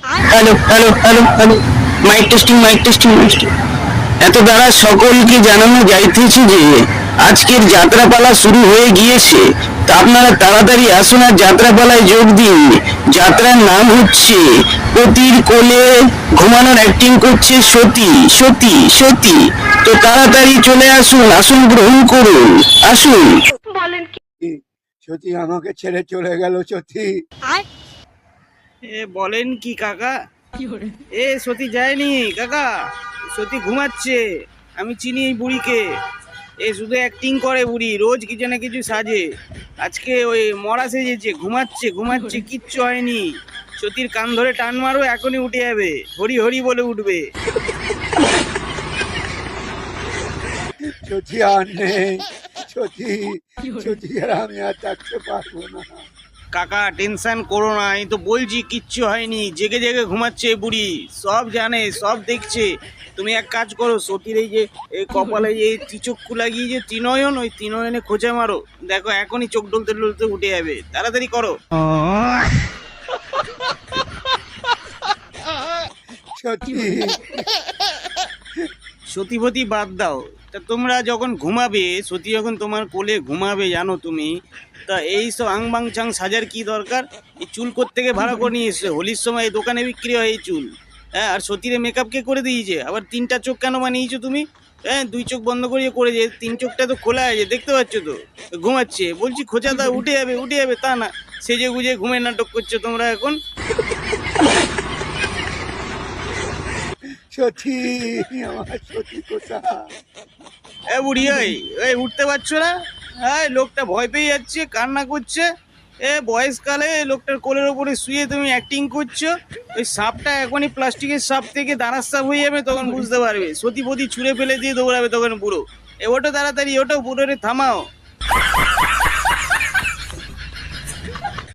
Hello hello hello hello, mike testing mike testing testing. এত দ্বারা সকলকে জানানো যাইতেছে যে আজকের যাত্রাপালা শুরু হয়ে গিয়েছে, তা আপনারা তাড়াতাড়ি আসুন আর যাত্রাপালায় যোগ দিন। যাত্রার নাম হচ্ছে পতির কোলে ঘুমানোর অ্যাক্টিং করছে সতী সতী সতী। তো তাড়াতাড়ি চলে আসুন, আসুন গ্রহণ করুন, আসুন। সত্যি আমাকে ছেড়ে চলে গেল সত্যি। এ বলেন কি কাকা? এ সতী যায়নি কাকা, সতী ঘুমাচ্ছে। আমি চিনি এই বুড়িকে, এ শুধু অ্যাক্টিং করে বুড়ি, রোজ কিছু না কিছু সাজে। আজকে ওই মরা সেজেছে, ঘুমাচ্ছে ঘুমাচ্ছে, কিচ্ছু হয়নি। সতীর কান ধরে টান মারো, এখনই উঠে যাবে, হরি হরি বলে উঠবে। সত্যি আর নেই, সত্যি সত্যি আর আমি আর থাকতে পারবো না। কাকা টেনশন করো না, আমি তো বলছি কিচ্ছু হয়নি। জেগে জেগে ঘুমাচ্ছে এই বুড়ি, সব জানে সব দেখছে। তুমি এক কাজ করো, সতীর এই যে এই কপালে যে ত্রিচক্ষু লাগিয়ে যে ত্রিনয়ন, ওই ত্রিনয়নে খোঁচা মারো, দেখো এখনই চোখ ডলতে ডলতে উঠে যাবে। তাড়াতাড়ি করো। সত্যি সতীপতি বাদ দাও, তা তোমরা যখন ঘুমাবে, সতী যখন তোমার কোলে ঘুমাবে, জানো তুমি, তা এই সব আংবাং চাং সাজার কি দরকার? এই চুল কোত্থেকে ভাড়া করে নিয়ে এসছে? হোলির সময় এই দোকানে বিক্রি হয় এই চুল। হ্যাঁ, আর সতীরে মেকআপ কে করে দিয়েছে? আবার তিনটা চোখ কেন বানিয়েছো তুমি? হ্যাঁ, দুই চোখ বন্ধ করিয়ে করেছে, তিন চোখটা তো খোলা আছে, দেখতে পাচ্ছ তো? ঘুমাচ্ছে, বলছি খোঁচা দাও, উঠে যাবে উঠে যাবে, তা না, সেজে গুজে ঘুমের নাটক করছো তোমরা এখন। সত্যি আমার সত্যি কোথায়? এ বুড়ি, ওই উঠতে পারছো না? হ্যাঁ, লোকটা ভয় পেয়ে যাচ্ছে, কান্না করছে। এ বয়সকালে লোকটার কোলের ওপরে শুয়ে তুমি অ্যাক্টিং করছো। ওই সাপটা এখনই প্লাস্টিকের সাপ থেকে দাঁড়ার সাপ হয়ে যাবে, তখন বুঝতে পারবে। সতীপতি ছুঁড়ে ফেলে দিয়ে দৌড়াবে তখন বুড়ো। এ ওটো তাড়াতাড়ি, ওটো বুড়োরে থামাও।